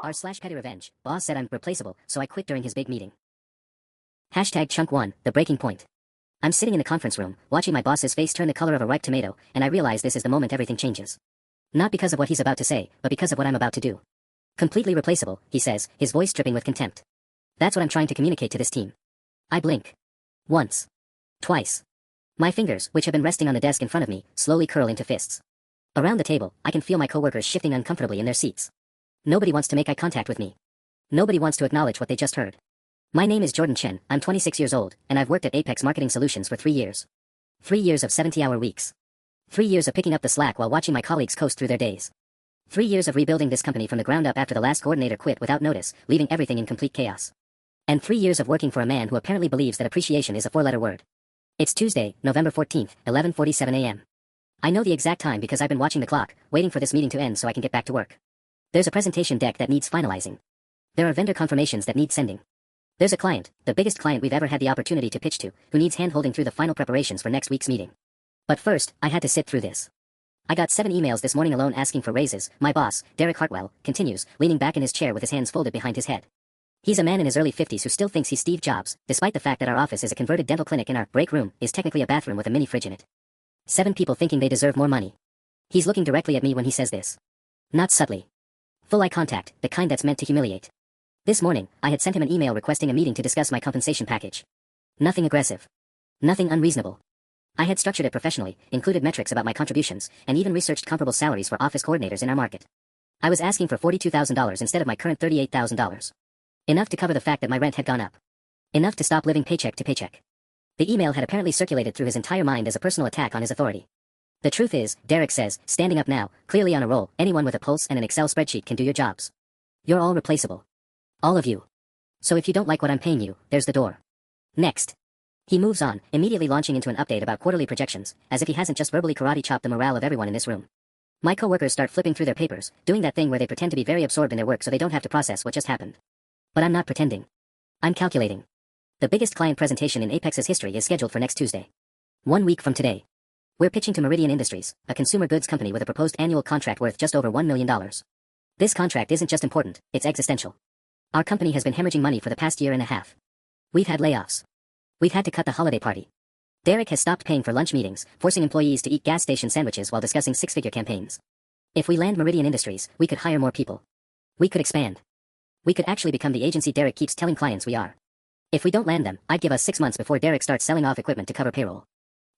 r/pettyrevenge. Boss said I'm replaceable, so I quit during his big meeting. Hashtag chunk 1, the breaking point. I'm sitting in the conference room, watching my boss's face turn the color of a ripe tomato, and I realize this is the moment everything changes. Not because of what he's about to say, but because of what I'm about to do. Completely replaceable, he says, his voice dripping with contempt. That's what I'm trying to communicate to this team. I blink. Once. Twice. My fingers, which have been resting on the desk in front of me, slowly curl into fists. Around the table, I can feel my coworkers shifting uncomfortably in their seats. Nobody wants to make eye contact with me. Nobody wants to acknowledge what they just heard. My name is Jordan Chen, I'm 26 years old, and I've worked at Apex Marketing Solutions for 3 years. 3 years of 70-hour weeks. 3 years of picking up the slack while watching my colleagues coast through their days. 3 years of rebuilding this company from the ground up after the last coordinator quit without notice, leaving everything in complete chaos. And 3 years of working for a man who apparently believes that appreciation is a 4-letter word. It's Tuesday, November 14th, 11:47 a.m. I know the exact time because I've been watching the clock, waiting for this meeting to end so I can get back to work. There's a presentation deck that needs finalizing. There are vendor confirmations that need sending. There's a client, the biggest client we've ever had the opportunity to pitch to, who needs hand-holding through the final preparations for next week's meeting. But first, I had to sit through this. I got 7 emails this morning alone asking for raises. My boss, Derek Hartwell, continues, leaning back in his chair with his hands folded behind his head. He's a man in his early 50s who still thinks he's Steve Jobs, despite the fact that our office is a converted dental clinic and our break room is technically a bathroom with a mini fridge in it. 7 people thinking they deserve more money. He's looking directly at me when he says this. Not subtly. Full eye contact, the kind that's meant to humiliate. This morning, I had sent him an email requesting a meeting to discuss my compensation package. Nothing aggressive. Nothing unreasonable. I had structured it professionally, included metrics about my contributions, and even researched comparable salaries for office coordinators in our market. I was asking for $42,000 instead of my current $38,000. Enough to cover the fact that my rent had gone up. Enough to stop living paycheck to paycheck. The email had apparently circulated through his entire mind as a personal attack on his authority. The truth is, Derek says, standing up now, clearly on a roll, anyone with a pulse and an Excel spreadsheet can do your jobs. You're all replaceable. All of you. So if you don't like what I'm paying you, there's the door. Next. He moves on, immediately launching into an update about quarterly projections, as if he hasn't just verbally karate chopped the morale of everyone in this room. My coworkers start flipping through their papers, doing that thing where they pretend to be very absorbed in their work so they don't have to process what just happened. But I'm not pretending. I'm calculating. The biggest client presentation in Apex's history is scheduled for next Tuesday. 1 week from today. We're pitching to Meridian Industries, a consumer goods company with a proposed annual contract worth just over $1 million. This contract isn't just important, it's existential. Our company has been hemorrhaging money for the past year and a half. We've had layoffs. We've had to cut the holiday party. Derek has stopped paying for lunch meetings, forcing employees to eat gas station sandwiches while discussing 6-figure campaigns. If we land Meridian Industries, we could hire more people. We could expand. We could actually become the agency Derek keeps telling clients we are. If we don't land them, I'd give us 6 months before Derek starts selling off equipment to cover payroll.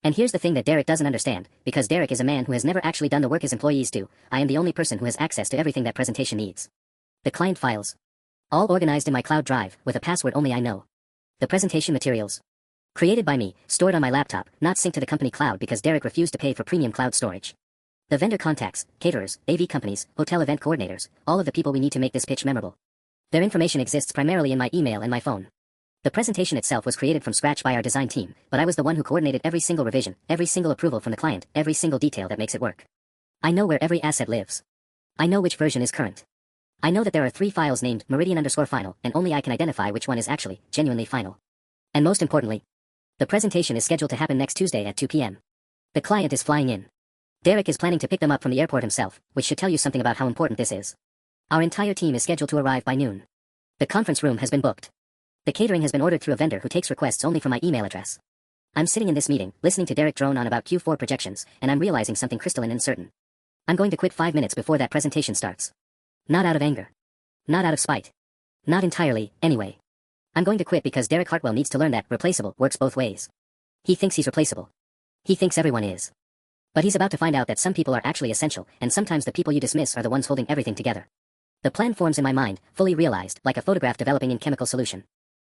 And here's the thing that Derek doesn't understand, because Derek is a man who has never actually done the work his employees do. I am the only person who has access to everything that presentation needs. The client files. All organized in my cloud drive, with a password only I know. The presentation materials. Created by me, stored on my laptop, not synced to the company cloud because Derek refused to pay for premium cloud storage. The vendor contacts, caterers, AV companies, hotel event coordinators, all of the people we need to make this pitch memorable. Their information exists primarily in my email and my phone. The presentation itself was created from scratch by our design team, but I was the one who coordinated every single revision, every single approval from the client, every single detail that makes it work. I know where every asset lives. I know which version is current. I know that there are 3 files named Meridian_final, and only I can identify which one is actually, genuinely final. And most importantly, the presentation is scheduled to happen next Tuesday at 2 p.m. The client is flying in. Derek is planning to pick them up from the airport himself, which should tell you something about how important this is. Our entire team is scheduled to arrive by noon. The conference room has been booked. The catering has been ordered through a vendor who takes requests only from my email address. I'm sitting in this meeting, listening to Derek drone on about Q4 projections, and I'm realizing something crystalline and certain. I'm going to quit 5 minutes before that presentation starts. Not out of anger. Not out of spite. Not entirely, anyway. I'm going to quit because Derek Hartwell needs to learn that replaceable works both ways. He thinks he's replaceable. He thinks everyone is. But he's about to find out that some people are actually essential, and sometimes the people you dismiss are the ones holding everything together. The plan forms in my mind, fully realized, like a photograph developing in chemical solution.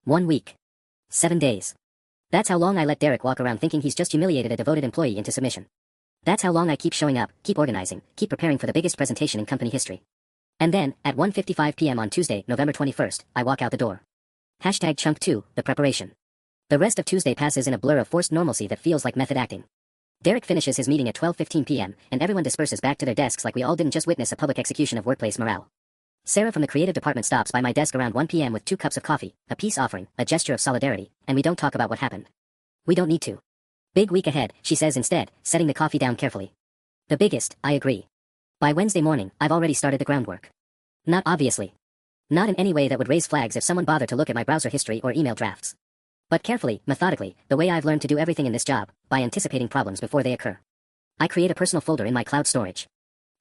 1 week. 7 days. That's how long I let Derek walk around thinking he's just humiliated a devoted employee into submission. That's how long I keep showing up, keep organizing, keep preparing for the biggest presentation in company history. And then, at 1:55 p.m. on Tuesday, November 21st, I walk out the door. Hashtag chunk 2, the preparation. The rest of Tuesday passes in a blur of forced normalcy that feels like method acting. Derek finishes his meeting at 12:15 p.m., and everyone disperses back to their desks like we all didn't just witness a public execution of workplace morale. Sarah from the creative department stops by my desk around 1 p.m. with 2 cups of coffee, a peace offering, a gesture of solidarity, and we don't talk about what happened. We don't need to. Big week ahead, she says instead, setting the coffee down carefully. The biggest, I agree. By Wednesday morning, I've already started the groundwork. Not obviously. Not in any way that would raise flags if someone bothered to look at my browser history or email drafts. But carefully, methodically, the way I've learned to do everything in this job, by anticipating problems before they occur. I create a personal folder in my cloud storage.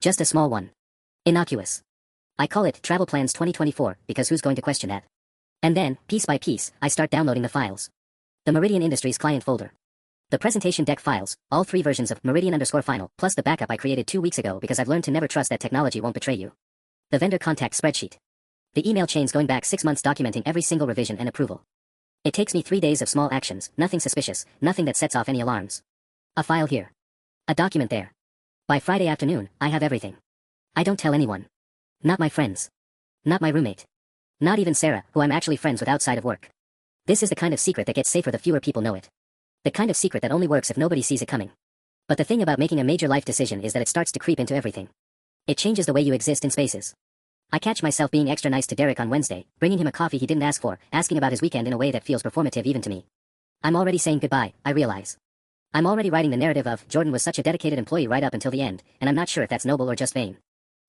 Just a small one. Innocuous. I call it Travel Plans 2024, because who's going to question that? And then, piece by piece, I start downloading the files. The Meridian Industries client folder. The presentation deck files, all 3 versions of Meridian_final, plus the backup I created 2 weeks ago because I've learned to never trust that technology won't betray you. The vendor contact spreadsheet. The email chains going back 6 months documenting every single revision and approval. It takes me 3 days of small actions, nothing suspicious, nothing that sets off any alarms. A file here. A document there. By Friday afternoon, I have everything. I don't tell anyone. Not my friends. Not my roommate. Not even Sarah, who I'm actually friends with outside of work. This is the kind of secret that gets safer the fewer people know it. The kind of secret that only works if nobody sees it coming. But the thing about making a major life decision is that it starts to creep into everything. It changes the way you exist in spaces. I catch myself being extra nice to Derek on Wednesday, bringing him a coffee he didn't ask for, asking about his weekend in a way that feels performative even to me. I'm already saying goodbye, I realize. I'm already writing the narrative of Jordan was such a dedicated employee right up until the end, and I'm not sure if that's noble or just vain.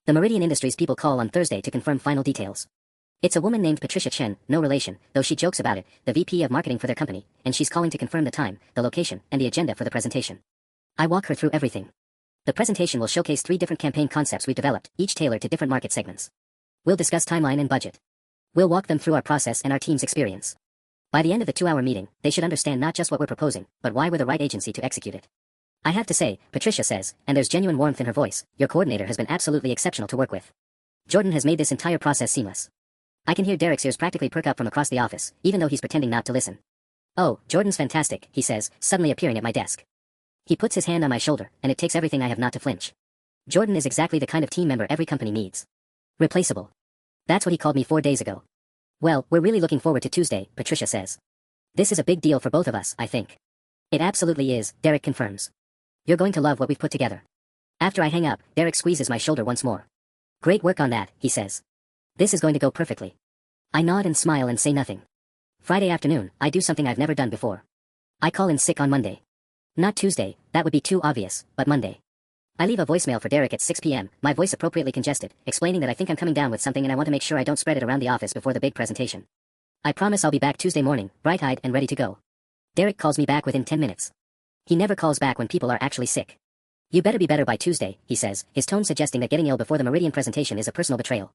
The Meridian Industries people call on Thursday to confirm final details. It's a woman named Patricia Chen, no relation, though she jokes about it, the VP of marketing for their company, and she's calling to confirm the time, the location, and the agenda for the presentation. I walk her through everything. The presentation will showcase 3 different campaign concepts we've developed, each tailored to different market segments. We'll discuss timeline and budget. We'll walk them through our process and our team's experience. By the end of the 2-hour meeting, they should understand not just what we're proposing, but why we're the right agency to execute it. I have to say, Patricia says, and there's genuine warmth in her voice, your coordinator has been absolutely exceptional to work with. Jordan has made this entire process seamless. I can hear Derek's ears practically perk up from across the office, even though he's pretending not to listen. Oh, Jordan's fantastic, he says, suddenly appearing at my desk. He puts his hand on my shoulder, and it takes everything I have not to flinch. Jordan is exactly the kind of team member every company needs. Replaceable. That's what he called me 4 days ago. Well, we're really looking forward to Tuesday, Patricia says. This is a big deal for both of us, I think. It absolutely is, Derek confirms. You're going to love what we've put together. After I hang up, Derek squeezes my shoulder once more. Great work on that, he says. This is going to go perfectly. I nod and smile and say nothing. Friday afternoon, I do something I've never done before. I call in sick on Monday. Not Tuesday, that would be too obvious, but Monday. I leave a voicemail for Derek at 6 p.m., my voice appropriately congested, explaining that I think I'm coming down with something and I want to make sure I don't spread it around the office before the big presentation. I promise I'll be back Tuesday morning, bright-eyed and ready to go. Derek calls me back within 10 minutes. He never calls back when people are actually sick. You better be better by Tuesday, he says, his tone suggesting that getting ill before the Meridian presentation is a personal betrayal.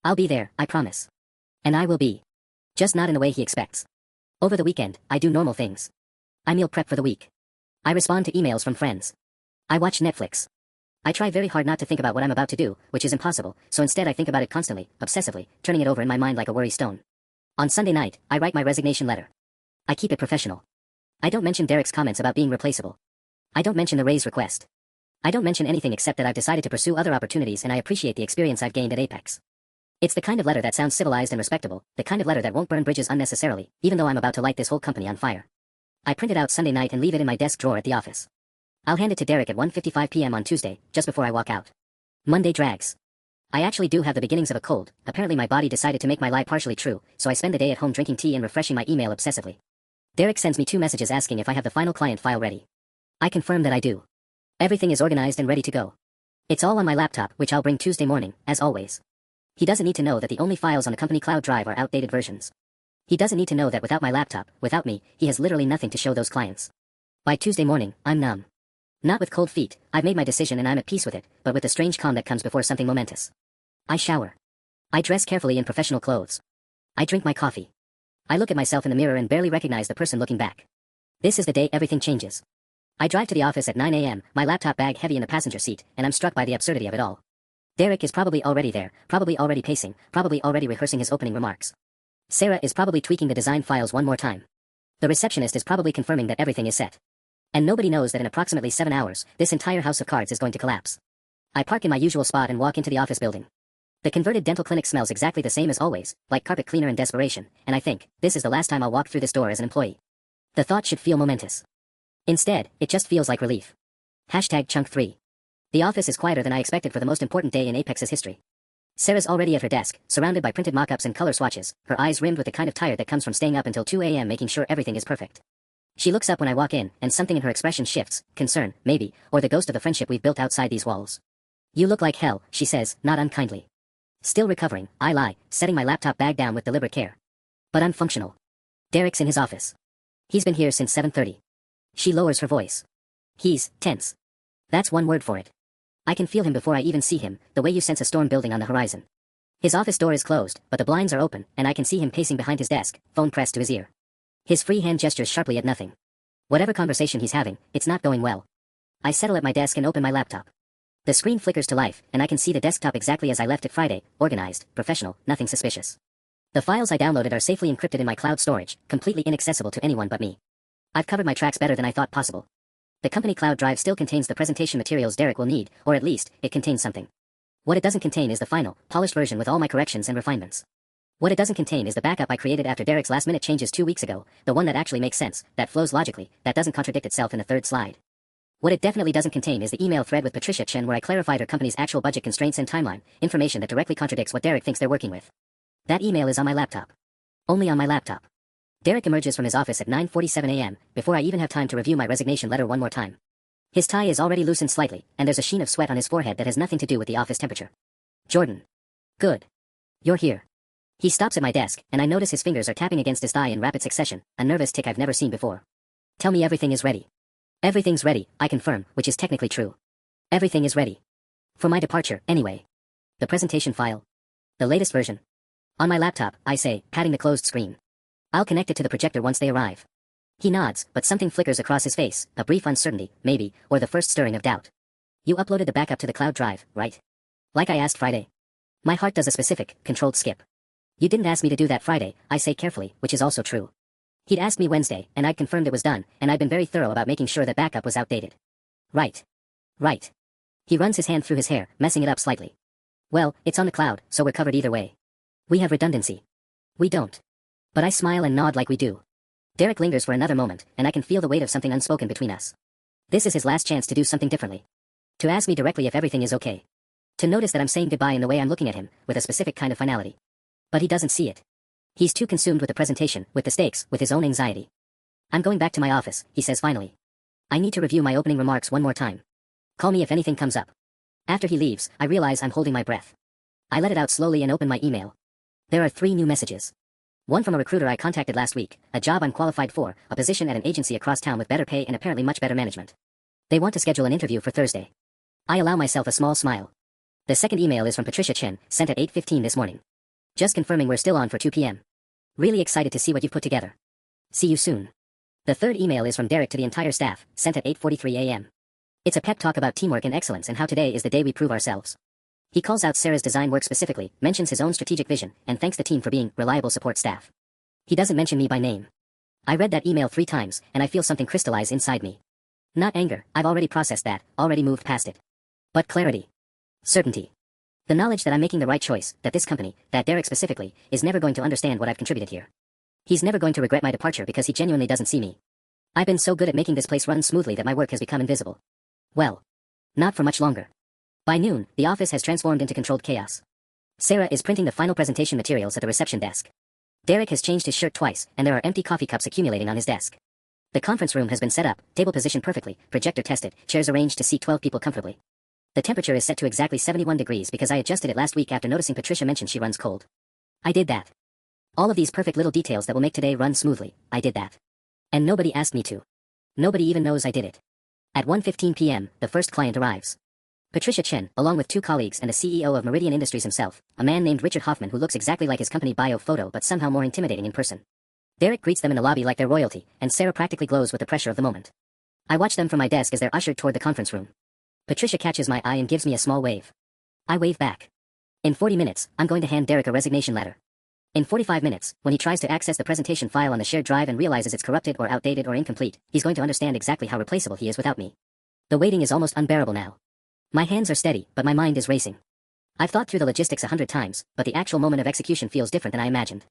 I'll be there, I promise. And I will be. Just not in the way he expects. Over the weekend, I do normal things. I meal prep for the week. I respond to emails from friends. I watch Netflix. I try very hard not to think about what I'm about to do, which is impossible, so instead I think about it constantly, obsessively, turning it over in my mind like a worry stone. On Sunday night, I write my resignation letter. I keep it professional. I don't mention Derek's comments about being replaceable. I don't mention the raise request. I don't mention anything except that I've decided to pursue other opportunities and I appreciate the experience I've gained at Apex. It's the kind of letter that sounds civilized and respectable, the kind of letter that won't burn bridges unnecessarily, even though I'm about to light this whole company on fire. I print it out Sunday night and leave it in my desk drawer at the office. I'll hand it to Derek at 1:55 p.m. on Tuesday, just before I walk out. Monday drags. I actually do have the beginnings of a cold, apparently my body decided to make my lie partially true, so I spend the day at home drinking tea and refreshing my email obsessively. Derek sends me 2 messages asking if I have the final client file ready. I confirm that I do. Everything is organized and ready to go. It's all on my laptop, which I'll bring Tuesday morning, as always. He doesn't need to know that the only files on the company cloud drive are outdated versions. He doesn't need to know that without my laptop, without me, he has literally nothing to show those clients. By Tuesday morning, I'm numb. Not with cold feet, I've made my decision and I'm at peace with it, but with the strange calm that comes before something momentous. I shower. I dress carefully in professional clothes. I drink my coffee. I look at myself in the mirror and barely recognize the person looking back. This is the day everything changes. I drive to the office at 9 a.m., my laptop bag heavy in the passenger seat, and I'm struck by the absurdity of it all. Derek is probably already there, probably already pacing, probably already rehearsing his opening remarks. Sarah is probably tweaking the design files one more time. The receptionist is probably confirming that everything is set. And nobody knows that in approximately 7 hours, this entire house of cards is going to collapse. I park in my usual spot and walk into the office building. The converted dental clinic smells exactly the same as always, like carpet cleaner and desperation, and I think, this is the last time I'll walk through this door as an employee. The thought should feel momentous. Instead, it just feels like relief. #Chunk3. The office is quieter than I expected for the most important day in Apex's history. Sarah's already at her desk, surrounded by printed mock-ups and color swatches, her eyes rimmed with the kind of tired that comes from staying up until 2 a.m. making sure everything is perfect. She looks up when I walk in, and something in her expression shifts, concern, maybe, or the ghost of the friendship we've built outside these walls. You look like hell, she says, not unkindly. Still recovering, I lie, setting my laptop bag down with deliberate care. But I'm functional. Derek's in his office. He's been here since 7:30. She lowers her voice. He's tense. That's one word for it. I can feel him before I even see him, the way you sense a storm building on the horizon. His office door is closed, but the blinds are open, and I can see him pacing behind his desk, phone pressed to his ear. His free hand gestures sharply at nothing. Whatever conversation he's having, it's not going well. I settle at my desk and open my laptop. The screen flickers to life, and I can see the desktop exactly as I left it Friday, organized, professional, nothing suspicious. The files I downloaded are safely encrypted in my cloud storage, completely inaccessible to anyone but me. I've covered my tracks better than I thought possible. The company cloud drive still contains the presentation materials Derek will need, or at least, it contains something. What it doesn't contain is the final, polished version with all my corrections and refinements. What it doesn't contain is the backup I created after Derek's last-minute changes 2 weeks ago, the one that actually makes sense, that flows logically, that doesn't contradict itself in the third slide. What it definitely doesn't contain is the email thread with Patricia Chen where I clarified her company's actual budget constraints and timeline, information that directly contradicts what Derek thinks they're working with. That email is on my laptop. Only on my laptop. Derek emerges from his office at 9:47 a.m., before I even have time to review my resignation letter one more time. His tie is already loosened slightly, and there's a sheen of sweat on his forehead that has nothing to do with the office temperature. Jordan. Good. You're here. He stops at my desk, and I notice his fingers are tapping against his thigh in rapid succession, a nervous tick I've never seen before. Tell me everything is ready. Everything's ready, I confirm, which is technically true. Everything is ready. For my departure, anyway. The presentation file. The latest version. On my laptop, I say, patting the closed screen. I'll connect it to the projector once they arrive. He nods, but something flickers across his face, a brief uncertainty, maybe, or the first stirring of doubt. You uploaded the backup to the cloud drive, right? Like I asked Friday. My heart does a specific, controlled skip. You didn't ask me to do that Friday, I say carefully, which is also true. He'd asked me Wednesday, and I'd confirmed it was done, and I'd been very thorough about making sure that backup was outdated. Right. Right. He runs his hand through his hair, messing it up slightly. Well, it's on the cloud, so we're covered either way. We have redundancy. We don't. But I smile and nod like we do. Derek lingers for another moment, and I can feel the weight of something unspoken between us. This is his last chance to do something differently. To ask me directly if everything is okay. To notice that I'm saying goodbye in the way I'm looking at him, with a specific kind of finality. But he doesn't see it. He's too consumed with the presentation, with the stakes, with his own anxiety. I'm going back to my office, he says finally. I need to review my opening remarks one more time. Call me if anything comes up. After he leaves, I realize I'm holding my breath. I let it out slowly and open my email. There are 3 new messages. One from a recruiter I contacted last week, a job I'm qualified for, a position at an agency across town with better pay and apparently much better management. They want to schedule an interview for Thursday. I allow myself a small smile. The second email is from Patricia Chen, sent at 8:15 this morning. Just confirming we're still on for 2 p.m. Really excited to see what you've put together. See you soon. The third email is from Derek to the entire staff, sent at 8:43 a.m. It's a pep talk about teamwork and excellence and how today is the day we prove ourselves. He calls out Sarah's design work specifically, mentions his own strategic vision, and thanks the team for being reliable support staff. He doesn't mention me by name. I read that email 3 times, and I feel something crystallize inside me. Not anger, I've already processed that, already moved past it. But clarity. Certainty. The knowledge that I'm making the right choice, that this company, that Derek specifically, is never going to understand what I've contributed here. He's never going to regret my departure because he genuinely doesn't see me. I've been so good at making this place run smoothly that my work has become invisible. Well, not for much longer. By noon, the office has transformed into controlled chaos. Sarah is printing the final presentation materials at the reception desk. Derek has changed his shirt twice, and there are empty coffee cups accumulating on his desk. The conference room has been set up, table positioned perfectly, projector tested, chairs arranged to seat 12 people comfortably. The temperature is set to exactly 71 degrees because I adjusted it last week after noticing Patricia mentioned she runs cold. I did that. All of these perfect little details that will make today run smoothly, I did that. And nobody asked me to. Nobody even knows I did it. At 1:15 p.m., the first client arrives. Patricia Chen, along with 2 colleagues and the CEO of Meridian Industries himself, a man named Richard Hoffman who looks exactly like his company bio photo but somehow more intimidating in person. Derek greets them in the lobby like they're royalty, and Sarah practically glows with the pressure of the moment. I watch them from my desk as they're ushered toward the conference room. Patricia catches my eye and gives me a small wave. I wave back. In 40 minutes, I'm going to hand Derek a resignation letter. In 45 minutes, when he tries to access the presentation file on the shared drive and realizes it's corrupted or outdated or incomplete, he's going to understand exactly how replaceable he is without me. The waiting is almost unbearable now. My hands are steady, but my mind is racing. I've thought through the logistics 100 times, but the actual moment of execution feels different than I imagined.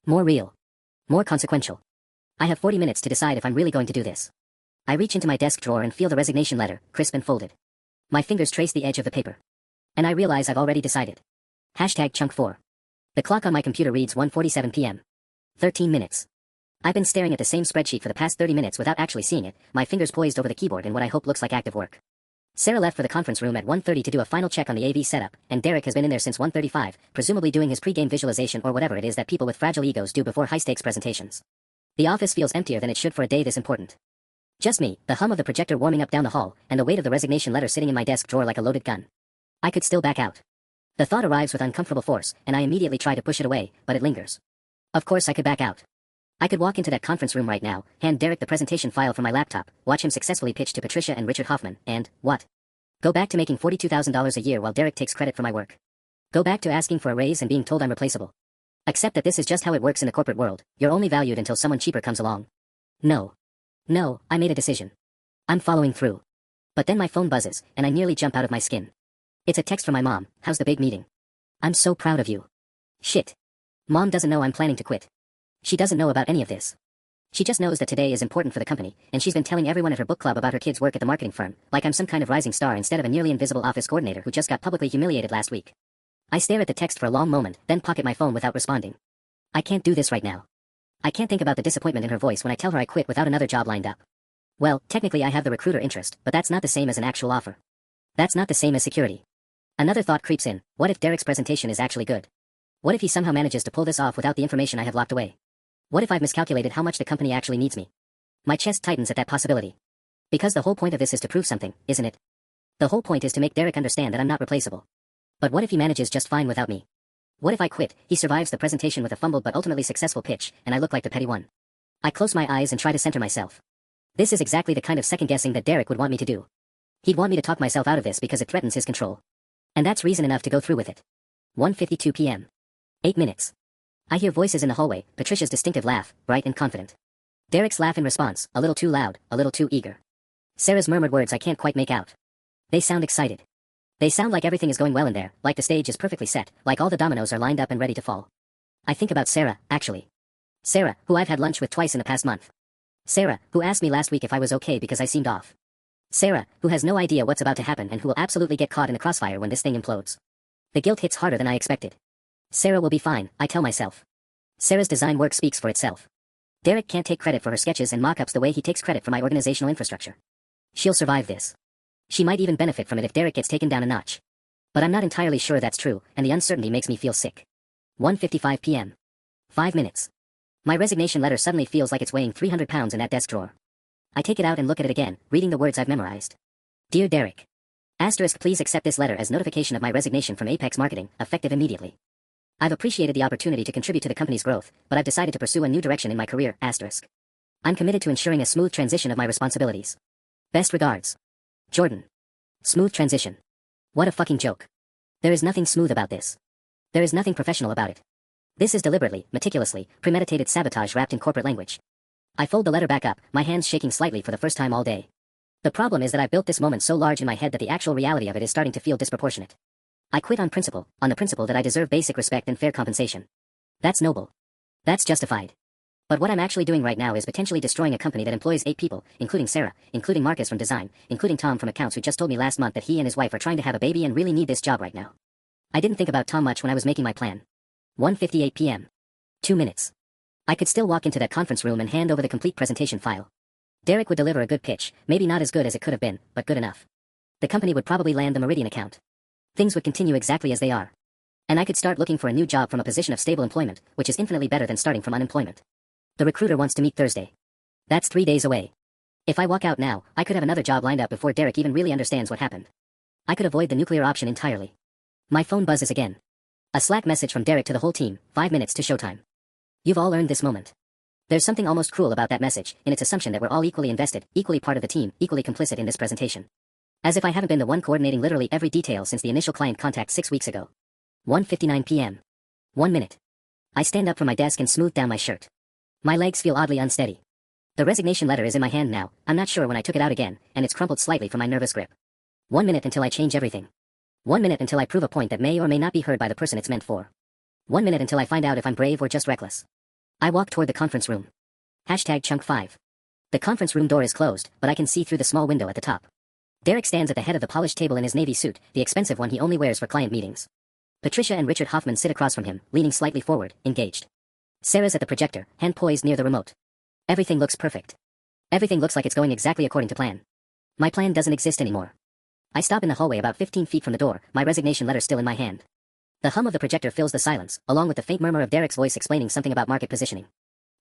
More real. More consequential. I have 40 minutes to decide if I'm really going to do this. I reach into my desk drawer and feel the resignation letter, crisp and folded. My fingers trace the edge of the paper. And I realize I've already decided. #chunk4. The clock on my computer reads 1:47 p.m. 13 minutes. I've been staring at the same spreadsheet for the past 30 minutes without actually seeing it, my fingers poised over the keyboard in what I hope looks like active work. Sarah left for the conference room at 1:30 to do a final check on the AV setup, and Derek has been in there since 1:35, presumably doing his pre-game visualization or whatever it is that people with fragile egos do before high-stakes presentations. The office feels emptier than it should for a day this important. Just me, the hum of the projector warming up down the hall, and the weight of the resignation letter sitting in my desk drawer like a loaded gun. I could still back out. The thought arrives with uncomfortable force, and I immediately try to push it away, but it lingers. Of course I could back out. I could walk into that conference room right now, hand Derek the presentation file from my laptop, watch him successfully pitch to Patricia and Richard Hoffman, and, what? Go back to making $42,000 a year while Derek takes credit for my work. Go back to asking for a raise and being told I'm replaceable. Accept that this is just how it works in the corporate world, you're only valued until someone cheaper comes along. No. No, I made a decision. I'm following through. But then my phone buzzes, and I nearly jump out of my skin. It's a text from my mom. How's the big meeting? I'm so proud of you. Shit. Mom doesn't know I'm planning to quit. She doesn't know about any of this. She just knows that today is important for the company, and she's been telling everyone at her book club about her kids' work at the marketing firm, like I'm some kind of rising star instead of a nearly invisible office coordinator who just got publicly humiliated last week. I stare at the text for a long moment, then pocket my phone without responding. I can't do this right now. I can't think about the disappointment in her voice when I tell her I quit without another job lined up. Well, technically I have the recruiter interest, but that's not the same as an actual offer. That's not the same as security. Another thought creeps in, what if Derek's presentation is actually good? What if he somehow manages to pull this off without the information I have locked away? What if I've miscalculated how much the company actually needs me? My chest tightens at that possibility. Because the whole point of this is to prove something, isn't it? The whole point is to make Derek understand that I'm not replaceable. But what if he manages just fine without me? What if I quit, he survives the presentation with a fumbled but ultimately successful pitch, and I look like the petty one? I close my eyes and try to center myself. This is exactly the kind of second-guessing that Derek would want me to do. He'd want me to talk myself out of this because it threatens his control. And that's reason enough to go through with it. 1:52 p.m. 8 minutes. I hear voices in the hallway, Patricia's distinctive laugh, bright and confident. Derek's laugh in response, a little too loud, a little too eager. Sarah's murmured words I can't quite make out. They sound excited. They sound like everything is going well in there, like the stage is perfectly set, like all the dominoes are lined up and ready to fall. I think about Sarah, actually. Sarah, who I've had lunch with twice in the past month. Sarah, who asked me last week if I was okay because I seemed off. Sarah, who has no idea what's about to happen and who will absolutely get caught in the crossfire when this thing implodes. The guilt hits harder than I expected. Sarah will be fine, I tell myself. Sarah's design work speaks for itself. Derek can't take credit for her sketches and mock-ups the way he takes credit for my organizational infrastructure. She'll survive this. She might even benefit from it if Derek gets taken down a notch. But I'm not entirely sure that's true, and the uncertainty makes me feel sick. 1:55 p.m. 5 minutes. My resignation letter suddenly feels like it's weighing 300 pounds in that desk drawer. I take it out and look at it again, reading the words I've memorized. Dear Derek. Asterisk, please accept this letter as notification of my resignation from Apex Marketing, effective immediately. I've appreciated the opportunity to contribute to the company's growth, but I've decided to pursue a new direction in my career, asterisk. I'm committed to ensuring a smooth transition of my responsibilities. Best regards. Jordan. Smooth transition. What a fucking joke. There is nothing smooth about this. There is nothing professional about it. This is deliberately, meticulously, premeditated sabotage wrapped in corporate language. I fold the letter back up, my hands shaking slightly for the first time all day. The problem is that I've built this moment so large in my head that the actual reality of it is starting to feel disproportionate. I quit on the principle that I deserve basic respect and fair compensation. That's noble. That's justified. But what I'm actually doing right now is potentially destroying a company that employs 8 people, including Sarah, including Marcus from design, including Tom from accounts who just told me last month that he and his wife are trying to have a baby and really need this job right now. I didn't think about Tom much when I was making my plan. 1:58 p.m. 2 minutes. I could still walk into that conference room and hand over the complete presentation file. Derek would deliver a good pitch, maybe not as good as it could have been, but good enough. The company would probably land the Meridian account. Things would continue exactly as they are. And I could start looking for a new job from a position of stable employment, which is infinitely better than starting from unemployment. The recruiter wants to meet Thursday. That's 3 days away. If I walk out now, I could have another job lined up before Derek even really understands what happened. I could avoid the nuclear option entirely. My phone buzzes again. A Slack message from Derek to the whole team, 5 minutes to showtime. You've all earned this moment. There's something almost cruel about that message, in its assumption that we're all equally invested, equally part of the team, equally complicit in this presentation. As if I haven't been the one coordinating literally every detail since the initial client contact 6 weeks ago. 1:59 p.m. 1 minute. I stand up from my desk and smooth down my shirt. My legs feel oddly unsteady. The resignation letter is in my hand now, I'm not sure when I took it out again, and it's crumpled slightly from my nervous grip. 1 minute until I change everything. 1 minute until I prove a point that may or may not be heard by the person it's meant for. 1 minute until I find out if I'm brave or just reckless. I walk toward the conference room. #chunk 5. The conference room door is closed, but I can see through the small window at the top. Derek stands at the head of the polished table in his navy suit, the expensive one he only wears for client meetings. Patricia and Richard Hoffman sit across from him, leaning slightly forward, engaged. Sarah's at the projector, hand poised near the remote. Everything looks perfect. Everything looks like it's going exactly according to plan. My plan doesn't exist anymore. I stop in the hallway about 15 feet from the door, my resignation letter still in my hand. The hum of the projector fills the silence, along with the faint murmur of Derek's voice explaining something about market positioning.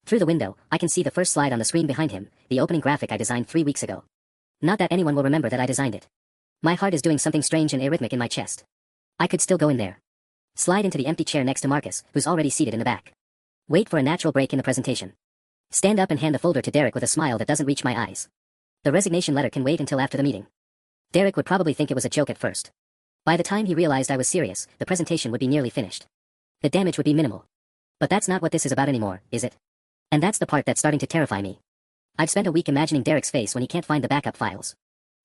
Through the window, I can see the first slide on the screen behind him, the opening graphic I designed 3 weeks ago. Not that anyone will remember that I designed it. My heart is doing something strange and arrhythmic in my chest. I could still go in there. Slide into the empty chair next to Marcus, who's already seated in the back. Wait for a natural break in the presentation. Stand up and hand the folder to Derek with a smile that doesn't reach my eyes. The resignation letter can wait until after the meeting. Derek would probably think it was a joke at first. By the time he realized I was serious, the presentation would be nearly finished. The damage would be minimal. But that's not what this is about anymore, is it? And that's the part that's starting to terrify me. I've spent a week imagining Derek's face when he can't find the backup files.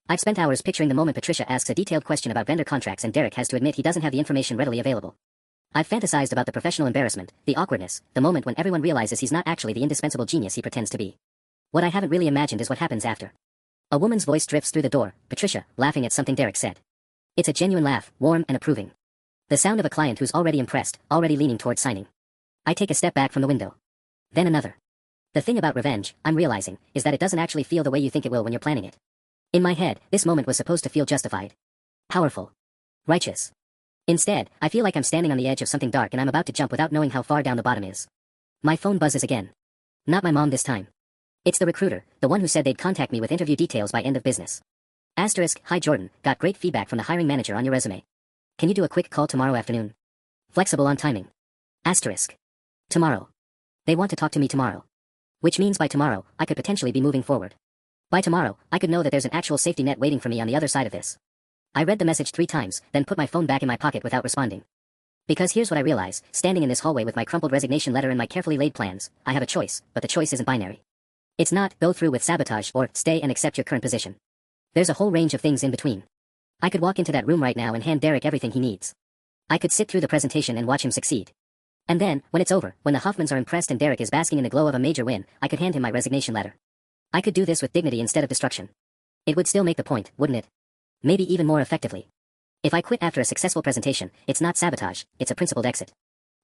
I've spent hours picturing the moment Patricia asks a detailed question about vendor contracts and Derek has to admit he doesn't have the information readily available. I've fantasized about the professional embarrassment, the awkwardness, the moment when everyone realizes he's not actually the indispensable genius he pretends to be. What I haven't really imagined is what happens after. A woman's voice drifts through the door, Patricia, laughing at something Derek said. It's a genuine laugh, warm and approving. The sound of a client who's already impressed, already leaning towards signing. I take a step back from the window. Then another. The thing about revenge, I'm realizing, is that it doesn't actually feel the way you think it will when you're planning it. In my head, this moment was supposed to feel justified. Powerful. Righteous. Instead, I feel like I'm standing on the edge of something dark and I'm about to jump without knowing how far down the bottom is. My phone buzzes again. Not my mom this time. It's the recruiter, the one who said they'd contact me with interview details by end of business. Asterisk, hi Jordan, got great feedback from the hiring manager on your resume. Can you do a quick call tomorrow afternoon? Flexible on timing. Asterisk. Tomorrow. They want to talk to me tomorrow. Which means by tomorrow, I could potentially be moving forward. By tomorrow, I could know that there's an actual safety net waiting for me on the other side of this. I read the message 3 times, then put my phone back in my pocket without responding. Because here's what I realize, standing in this hallway with my crumpled resignation letter and my carefully laid plans, I have a choice, but the choice isn't binary. It's not, go through with sabotage, or, stay and accept your current position. There's a whole range of things in between. I could walk into that room right now and hand Derek everything he needs. I could sit through the presentation and watch him succeed. And then, when it's over, when the Hoffmans are impressed and Derek is basking in the glow of a major win, I could hand him my resignation letter. I could do this with dignity instead of destruction. It would still make the point, wouldn't it? Maybe even more effectively. If I quit after a successful presentation, it's not sabotage, it's a principled exit.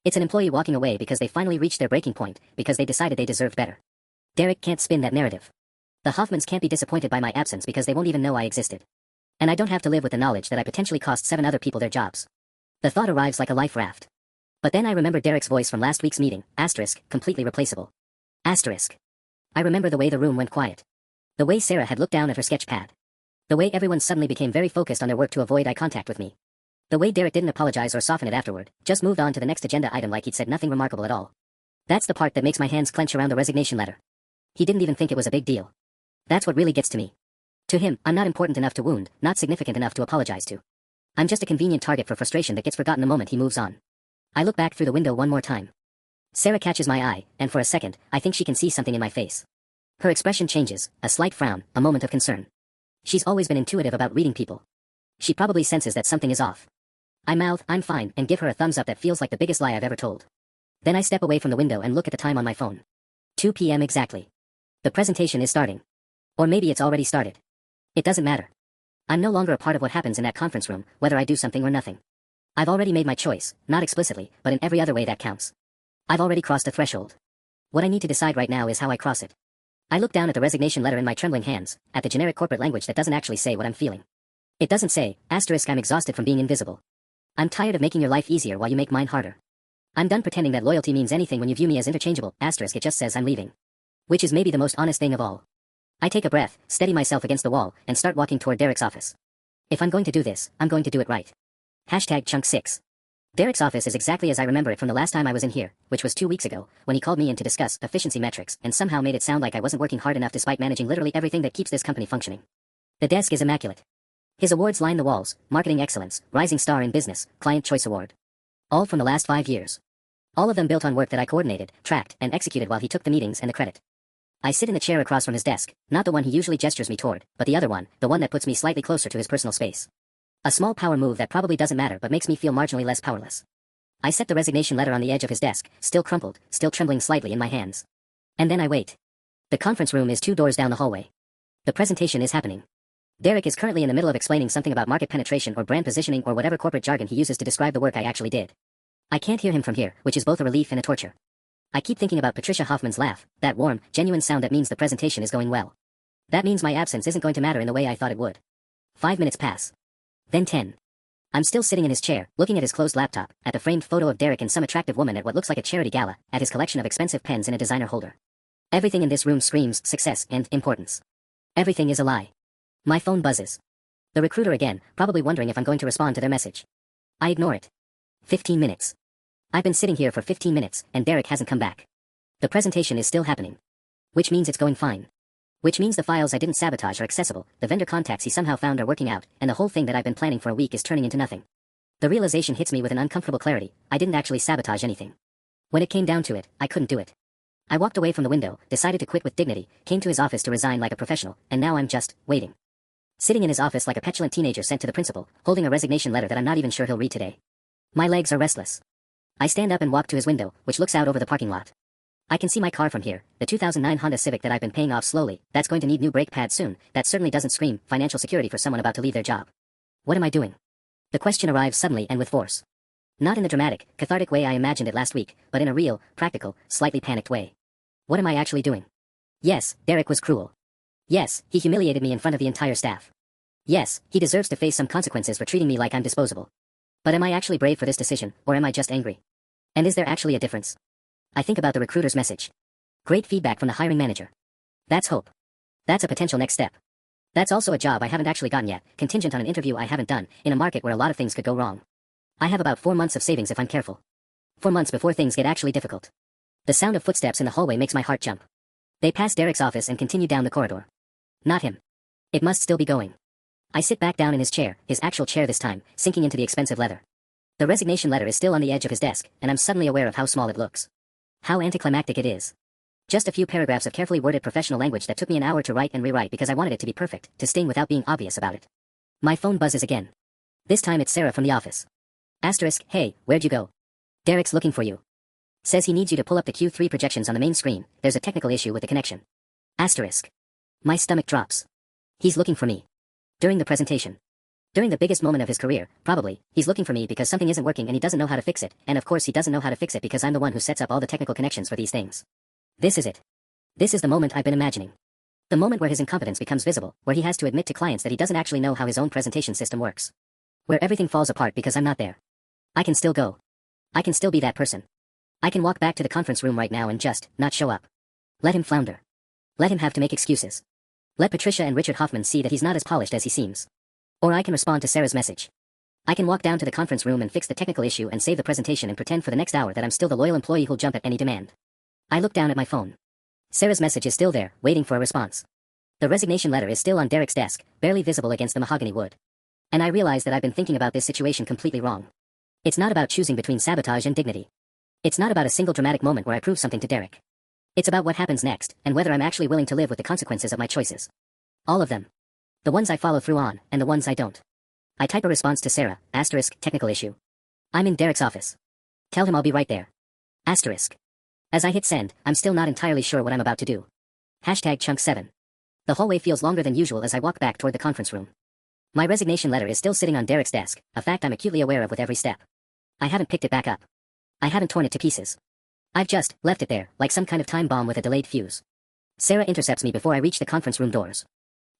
It's an employee walking away because they finally reached their breaking point, because they decided they deserved better. Derek can't spin that narrative. The Hoffmans can't be disappointed by my absence because they won't even know I existed. And I don't have to live with the knowledge that I potentially cost 7 other people their jobs. The thought arrives like a life raft. But then I remember Derek's voice from last week's meeting, asterisk, completely replaceable. Asterisk. I remember the way the room went quiet. The way Sarah had looked down at her sketch pad. The way everyone suddenly became very focused on their work to avoid eye contact with me. The way Derek didn't apologize or soften it afterward, just moved on to the next agenda item like he'd said nothing remarkable at all. That's the part that makes my hands clench around the resignation letter. He didn't even think it was a big deal. That's what really gets to me. To him, I'm not important enough to wound, not significant enough to apologize to. I'm just a convenient target for frustration that gets forgotten the moment he moves on. I look back through the window one more time. Sarah catches my eye, and for a second, I think she can see something in my face. Her expression changes, a slight frown, a moment of concern. She's always been intuitive about reading people. She probably senses that something is off. I mouth, I'm fine, and give her a thumbs up that feels like the biggest lie I've ever told. Then I step away from the window and look at the time on my phone. 2 p.m. exactly. The presentation is starting. Or maybe it's already started. It doesn't matter. I'm no longer a part of what happens in that conference room, whether I do something or nothing. I've already made my choice, not explicitly, but in every other way that counts. I've already crossed a threshold. What I need to decide right now is how I cross it. I look down at the resignation letter in my trembling hands, at the generic corporate language that doesn't actually say what I'm feeling. It doesn't say, asterisk, I'm exhausted from being invisible. I'm tired of making your life easier while you make mine harder. I'm done pretending that loyalty means anything when you view me as interchangeable, asterisk, it just says I'm leaving. Which is maybe the most honest thing of all. I take a breath, steady myself against the wall, and start walking toward Derek's office. If I'm going to do this, I'm going to do it right. Hashtag chunk 6. Derek's office is exactly as I remember it from the last time I was in here, which was 2 weeks ago, when he called me in to discuss efficiency metrics and somehow made it sound like I wasn't working hard enough despite managing literally everything that keeps this company functioning. The desk is immaculate. His awards line the walls, marketing excellence, rising star in business, client choice award. All from the last 5 years. All of them built on work that I coordinated, tracked, and executed while he took the meetings and the credit. I sit in the chair across from his desk, not the one he usually gestures me toward, but the other one, the one that puts me slightly closer to his personal space. A small power move that probably doesn't matter but makes me feel marginally less powerless. I set the resignation letter on the edge of his desk, still crumpled, still trembling slightly in my hands. And then I wait. The conference room is 2 doors down the hallway. The presentation is happening. Derek is currently in the middle of explaining something about market penetration or brand positioning or whatever corporate jargon he uses to describe the work I actually did. I can't hear him from here, which is both a relief and a torture. I keep thinking about Patricia Hoffman's laugh, that warm, genuine sound that means the presentation is going well. That means my absence isn't going to matter in the way I thought it would. 5 minutes pass. Then 10. I'm still sitting in his chair, looking at his closed laptop, at the framed photo of Derek and some attractive woman at what looks like a charity gala, at his collection of expensive pens in a designer holder. Everything in this room screams success and importance. Everything is a lie. My phone buzzes. The recruiter again, probably wondering if I'm going to respond to their message. I ignore it. 15 minutes. I've been sitting here for 15 minutes, and Derek hasn't come back. The presentation is still happening. Which means it's going fine. Which means the files I didn't sabotage are accessible, the vendor contacts he somehow found are working out, and the whole thing that I've been planning for a week is turning into nothing. The realization hits me with an uncomfortable clarity. I didn't actually sabotage anything. When it came down to it, I couldn't do it. I walked away from the window, decided to quit with dignity, came to his office to resign like a professional, and now I'm just waiting. Sitting in his office like a petulant teenager sent to the principal, holding a resignation letter that I'm not even sure he'll read today. My legs are restless. I stand up and walk to his window, which looks out over the parking lot. I can see my car from here, the 2009 Honda Civic that I've been paying off slowly, that's going to need new brake pads soon, that certainly doesn't scream financial security for someone about to leave their job. What am I doing? The question arrives suddenly and with force. Not in the dramatic, cathartic way I imagined it last week, but in a real, practical, slightly panicked way. What am I actually doing? Yes, Derek was cruel. Yes, he humiliated me in front of the entire staff. Yes, he deserves to face some consequences for treating me like I'm disposable. But am I actually brave for this decision, or am I just angry? And is there actually a difference? I think about the recruiter's message. Great feedback from the hiring manager. That's hope. That's a potential next step. That's also a job I haven't actually gotten yet, contingent on an interview I haven't done, in a market where a lot of things could go wrong. I have about 4 months of savings if I'm careful. 4 months before things get actually difficult. The sound of footsteps in the hallway makes my heart jump. They pass Derek's office and continue down the corridor. Not him. It must still be going. I sit back down in his chair, his actual chair this time, sinking into the expensive leather. The resignation letter is still on the edge of his desk, and I'm suddenly aware of how small it looks. How anticlimactic it is. Just a few paragraphs of carefully worded professional language that took me an hour to write and rewrite because I wanted it to be perfect, to sting without being obvious about it. My phone buzzes again. This time it's Sarah from the office. Asterisk, hey, where'd you go? Derek's looking for you. Says he needs you to pull up the Q3 projections on the main screen, there's a technical issue with the connection. Asterisk. My stomach drops. He's looking for me. During the presentation. During the biggest moment of his career, probably, he's looking for me because something isn't working and he doesn't know how to fix it, and of course he doesn't know how to fix it because I'm the one who sets up all the technical connections for these things. This is it. This is the moment I've been imagining. The moment where his incompetence becomes visible, where he has to admit to clients that he doesn't actually know how his own presentation system works. Where everything falls apart because I'm not there. I can still go. I can still be that person. I can walk back to the conference room right now and just not show up. Let him flounder. Let him have to make excuses. Let Patricia and Richard Hoffman see that he's not as polished as he seems. Or I can respond to Sarah's message. I can walk down to the conference room and fix the technical issue and save the presentation and pretend for the next hour that I'm still the loyal employee who'll jump at any demand. I look down at my phone. Sarah's message is still there, waiting for a response. The resignation letter is still on Derek's desk, barely visible against the mahogany wood. And I realize that I've been thinking about this situation completely wrong. It's not about choosing between sabotage and dignity. It's not about a single dramatic moment where I prove something to Derek. It's about what happens next, and whether I'm actually willing to live with the consequences of my choices. All of them. The ones I follow through on, and the ones I don't. I type a response to Sarah, asterisk, technical issue. I'm in Derek's office. Tell him I'll be right there. Asterisk. As I hit send, I'm still not entirely sure what I'm about to do. Hashtag chunk 7. The hallway feels longer than usual as I walk back toward the conference room. My resignation letter is still sitting on Derek's desk, a fact I'm acutely aware of with every step. I haven't picked it back up. I haven't torn it to pieces. I've just left it there, like some kind of time bomb with a delayed fuse. Sarah intercepts me before I reach the conference room doors.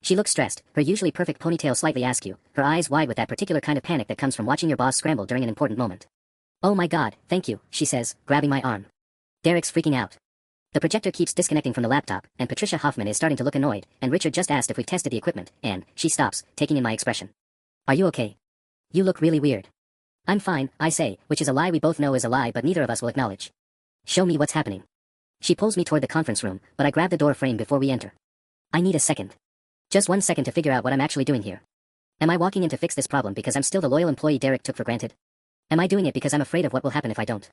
She looks stressed, her usually perfect ponytail slightly askew, her eyes wide with that particular kind of panic that comes from watching your boss scramble during an important moment. Oh my god, thank you, she says, grabbing my arm. Derek's freaking out. The projector keeps disconnecting from the laptop, and Patricia Hoffman is starting to look annoyed, and Richard just asked if we've tested the equipment, and she stops, taking in my expression. Are you okay? You look really weird. I'm fine, I say, which is a lie we both know is a lie but neither of us will acknowledge. Show me what's happening. She pulls me toward the conference room, but I grab the door frame before we enter. I need a second. Just 1 second to figure out what I'm actually doing here. Am I walking in to fix this problem because I'm still the loyal employee Derek took for granted? Am I doing it because I'm afraid of what will happen if I don't?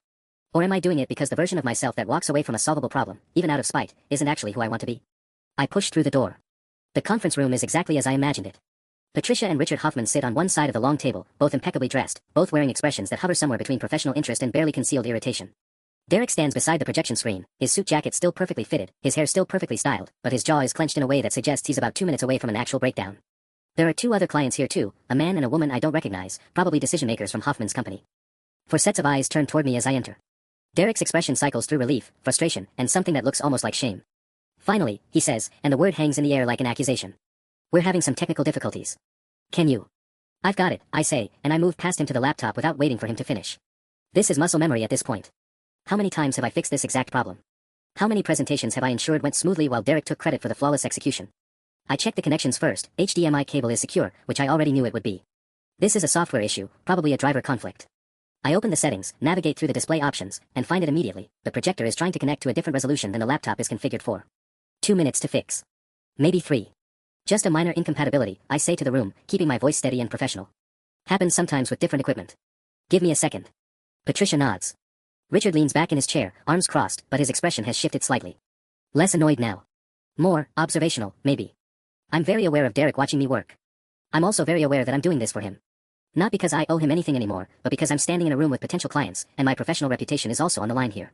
Or am I doing it because the version of myself that walks away from a solvable problem, even out of spite, isn't actually who I want to be? I push through the door. The conference room is exactly as I imagined it. Patricia and Richard Hoffman sit on one side of the long table, both impeccably dressed, both wearing expressions that hover somewhere between professional interest and barely concealed irritation. Derek stands beside the projection screen, his suit jacket still perfectly fitted, his hair still perfectly styled, but his jaw is clenched in a way that suggests he's about 2 minutes away from an actual breakdown. There are 2 other clients here too, a man and a woman I don't recognize, probably decision-makers from Hoffman's company. 4 sets of eyes turn toward me as I enter. Derek's expression cycles through relief, frustration, and something that looks almost like shame. Finally, he says, and the word hangs in the air like an accusation. We're having some technical difficulties. Can you I've got it, I say, and I move past him to the laptop without waiting for him to finish. This is muscle memory at this point. How many times have I fixed this exact problem? How many presentations have I ensured went smoothly while Derek took credit for the flawless execution? I checked the connections first. HDMI cable is secure, which I already knew it would be. This is a software issue, probably a driver conflict. I open the settings, navigate through the display options, and find it immediately. The projector is trying to connect to a different resolution than the laptop is configured for. 2 minutes to fix. Maybe 3. Just a minor incompatibility, I say to the room, keeping my voice steady and professional. Happens sometimes with different equipment. Give me a second. Patricia nods. Richard leans back in his chair, arms crossed, but his expression has shifted slightly. Less annoyed now. More observational, maybe. I'm very aware of Derek watching me work. I'm also very aware that I'm doing this for him. Not because I owe him anything anymore, but because I'm standing in a room with potential clients, and my professional reputation is also on the line here.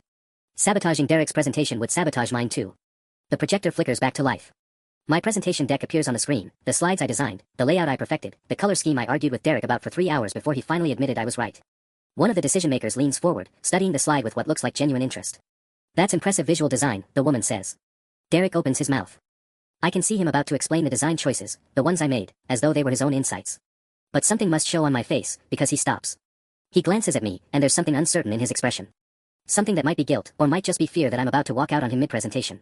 Sabotaging Derek's presentation would sabotage mine too. The projector flickers back to life. My presentation deck appears on the screen, the slides I designed, the layout I perfected, the color scheme I argued with Derek about for 3 hours before he finally admitted I was right. One of the decision-makers leans forward, studying the slide with what looks like genuine interest. That's impressive visual design, the woman says. Derek opens his mouth. I can see him about to explain the design choices, the ones I made, as though they were his own insights. But something must show on my face, because he stops. He glances at me, and there's something uncertain in his expression. Something that might be guilt, or might just be fear that I'm about to walk out on him mid-presentation.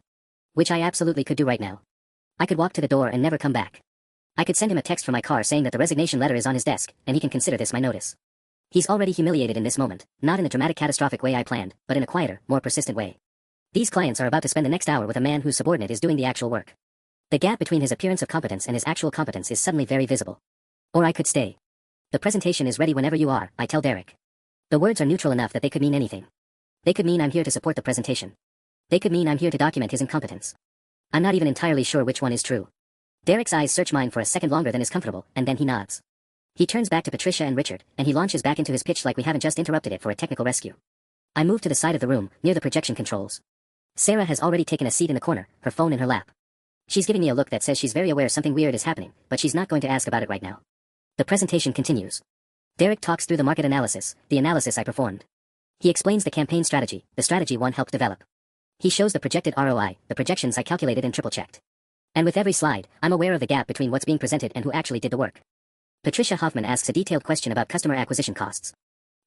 Which I absolutely could do right now. I could walk to the door and never come back. I could send him a text from my car saying that the resignation letter is on his desk, and he can consider this my notice. He's already humiliated in this moment, not in the dramatic catastrophic way I planned, but in a quieter, more persistent way. These clients are about to spend the next hour with a man whose subordinate is doing the actual work. The gap between his appearance of competence and his actual competence is suddenly very visible. Or I could stay. The presentation is ready whenever you are, I tell Derek. The words are neutral enough that they could mean anything. They could mean I'm here to support the presentation. They could mean I'm here to document his incompetence. I'm not even entirely sure which one is true. Derek's eyes search mine for a second longer than is comfortable, and then he nods. He turns back to Patricia and Richard, and he launches back into his pitch like we haven't just interrupted it for a technical rescue. I move to the side of the room, near the projection controls. Sarah has already taken a seat in the corner, her phone in her lap. She's giving me a look that says she's very aware something weird is happening, but she's not going to ask about it right now. The presentation continues. Derek talks through the market analysis, the analysis I performed. He explains the campaign strategy, the strategy one helped develop. He shows the projected ROI, the projections I calculated and triple-checked. And with every slide, I'm aware of the gap between what's being presented and who actually did the work. Patricia Hoffman asks a detailed question about customer acquisition costs.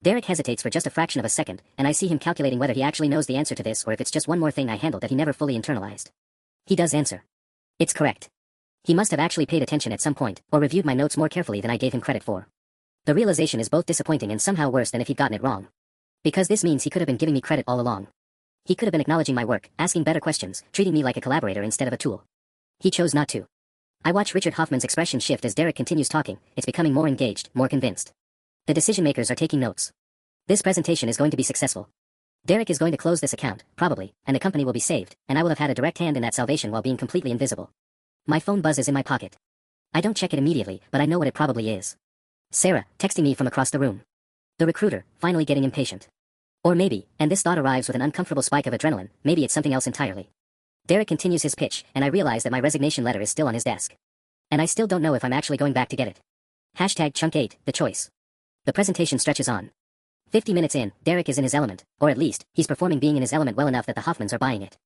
Derek hesitates for just a fraction of a second, and I see him calculating whether he actually knows the answer to this or if it's just one more thing I handled that he never fully internalized. He does answer. It's correct. He must have actually paid attention at some point, or reviewed my notes more carefully than I gave him credit for. The realization is both disappointing and somehow worse than if he'd gotten it wrong. Because this means he could have been giving me credit all along. He could have been acknowledging my work, asking better questions, treating me like a collaborator instead of a tool. He chose not to. I watch Richard Hoffman's expression shift as Derek continues talking. It's becoming more engaged, more convinced. The decision-makers are taking notes. This presentation is going to be successful. Derek is going to close this account, probably, and the company will be saved, and I will have had a direct hand in that salvation while being completely invisible. My phone buzzes in my pocket. I don't check it immediately, but I know what it probably is. Sarah, texting me from across the room. The recruiter, finally getting impatient. Or maybe, and this thought arrives with an uncomfortable spike of adrenaline, maybe it's something else entirely. Derek continues his pitch, and I realize that my resignation letter is still on his desk. And I still don't know if I'm actually going back to get it. Hashtag Chunk 8, the choice. The presentation stretches on. 50 minutes in, Derek is in his element, or at least, he's performing being in his element well enough that the Hoffmans are buying it.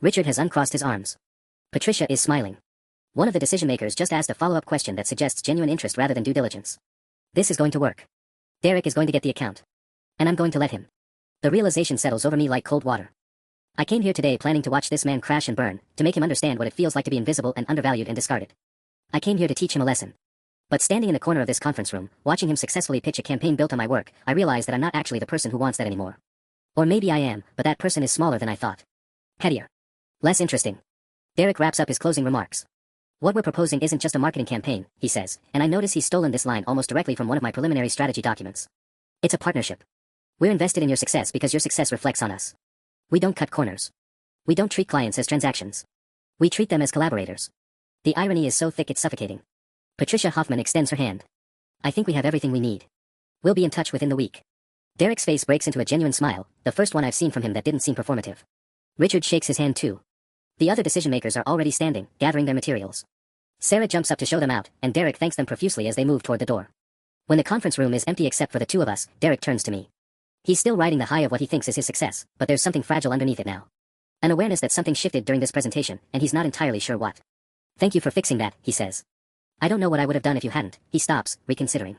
Richard has uncrossed his arms. Patricia is smiling. One of the decision-makers just asked a follow-up question that suggests genuine interest rather than due diligence. This is going to work. Derek is going to get the account. And I'm going to let him. The realization settles over me like cold water. I came here today planning to watch this man crash and burn, to make him understand what it feels like to be invisible and undervalued and discarded. I came here to teach him a lesson. But standing in the corner of this conference room, watching him successfully pitch a campaign built on my work, I realize that I'm not actually the person who wants that anymore. Or maybe I am, but that person is smaller than I thought. Pettier. Less interesting. Derek wraps up his closing remarks. What we're proposing isn't just a marketing campaign, he says, and I notice he's stolen this line almost directly from one of my preliminary strategy documents. It's a partnership. We're invested in your success because your success reflects on us. We don't cut corners. We don't treat clients as transactions. We treat them as collaborators. The irony is so thick it's suffocating. Patricia Hoffman extends her hand. I think we have everything we need. We'll be in touch within the week. Derek's face breaks into a genuine smile, the first one I've seen from him that didn't seem performative. Richard shakes his hand too. The other decision-makers are already standing, gathering their materials. Sarah jumps up to show them out, and Derek thanks them profusely as they move toward the door. When the conference room is empty except for the two of us, Derek turns to me. He's still riding the high of what he thinks is his success, but there's something fragile underneath it now. An awareness that something shifted during this presentation, and he's not entirely sure what. Thank you for fixing that, he says. I don't know what I would have done if you hadn't. He stops, reconsidering.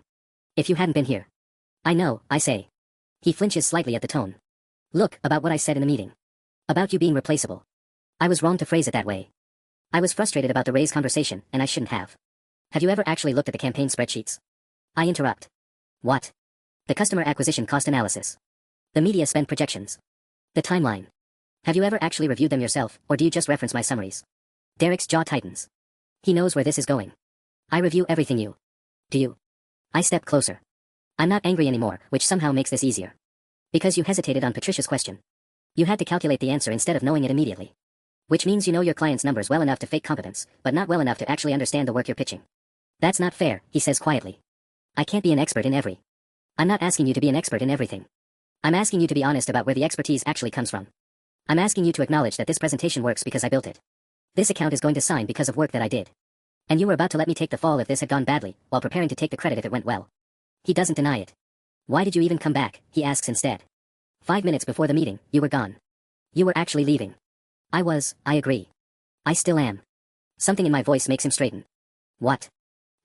If you hadn't been here. I know, I say. He flinches slightly at the tone. Look, about what I said in the meeting. About you being replaceable. I was wrong to phrase it that way. I was frustrated about the raise conversation, and I shouldn't have. Have you ever actually looked at the campaign spreadsheets? I interrupt. What? The customer acquisition cost analysis. The media spend projections. The timeline. Have you ever actually reviewed them yourself, or do you just reference my summaries? Derek's jaw tightens. He knows where this is going. I review everything you. Do you? I step closer. I'm not angry anymore, which somehow makes this easier. Because you hesitated on Patricia's question. You had to calculate the answer instead of knowing it immediately. Which means you know your client's numbers well enough to fake competence, but not well enough to actually understand the work you're pitching. That's not fair, he says quietly. I can't be an expert in every. I'm not asking you to be an expert in everything. I'm asking you to be honest about where the expertise actually comes from. I'm asking you to acknowledge that this presentation works because I built it. This account is going to sign because of work that I did. And you were about to let me take the fall if this had gone badly, while preparing to take the credit if it went well. He doesn't deny it. Why did you even come back, he asks instead. 5 minutes before the meeting, you were gone. You were actually leaving. I agree. I still am. Something in my voice makes him straighten. What?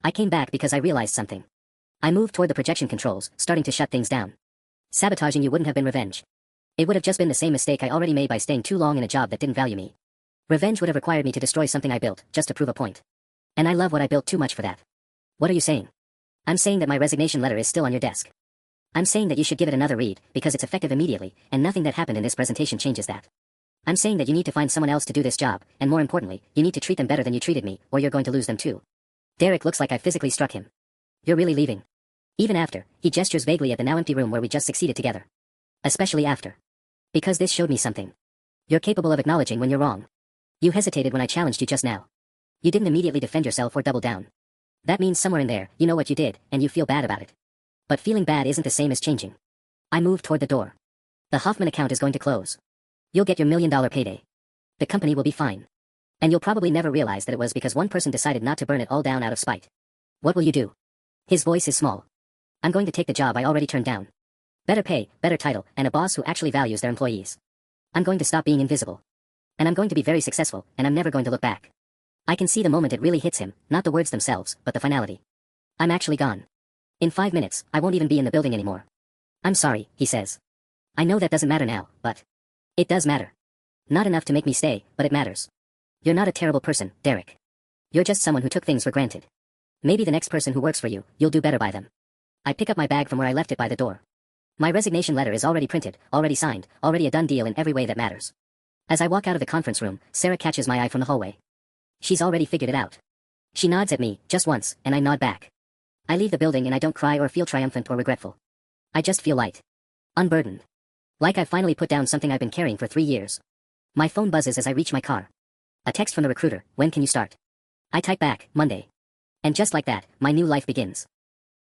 I came back because I realized something. I moved toward the projection controls, starting to shut things down. Sabotaging you wouldn't have been revenge. It would have just been the same mistake I already made by staying too long in a job that didn't value me. Revenge would have required me to destroy something I built, just to prove a point. And I love what I built too much for that. What are you saying? I'm saying that my resignation letter is still on your desk. I'm saying that you should give it another read, because it's effective immediately, and nothing that happened in this presentation changes that. I'm saying that you need to find someone else to do this job, and more importantly, you need to treat them better than you treated me, or you're going to lose them too. Derek looks like I physically struck him. You're really leaving. Even after, he gestures vaguely at the now empty room where we just succeeded together. Especially after. Because this showed me something. You're capable of acknowledging when you're wrong. You hesitated when I challenged you just now. You didn't immediately defend yourself or double down. That means somewhere in there, you know what you did, and you feel bad about it. But feeling bad isn't the same as changing. I move toward the door. The Hoffman account is going to close. You'll get your $1 million payday. The company will be fine. And you'll probably never realize that it was because one person decided not to burn it all down out of spite. What will you do? His voice is small. I'm going to take the job I already turned down. Better pay, better title, and a boss who actually values their employees. I'm going to stop being invisible. And I'm going to be very successful, and I'm never going to look back. I can see the moment it really hits him, not the words themselves, but the finality. I'm actually gone. In 5 minutes, I won't even be in the building anymore. I'm sorry, he says. I know that doesn't matter now, but it does matter. Not enough to make me stay, but it matters. You're not a terrible person, Derek. You're just someone who took things for granted. Maybe the next person who works for you, you'll do better by them. I pick up my bag from where I left it by the door. My resignation letter is already printed, already signed, already a done deal in every way that matters. As I walk out of the conference room, Sarah catches my eye from the hallway. She's already figured it out. She nods at me, just once, and I nod back. I leave the building and I don't cry or feel triumphant or regretful. I just feel light. Unburdened. Like I finally put down something I've been carrying for 3 years. My phone buzzes as I reach my car. A text from the recruiter, when can you start? I type back, Monday. And just like that, my new life begins.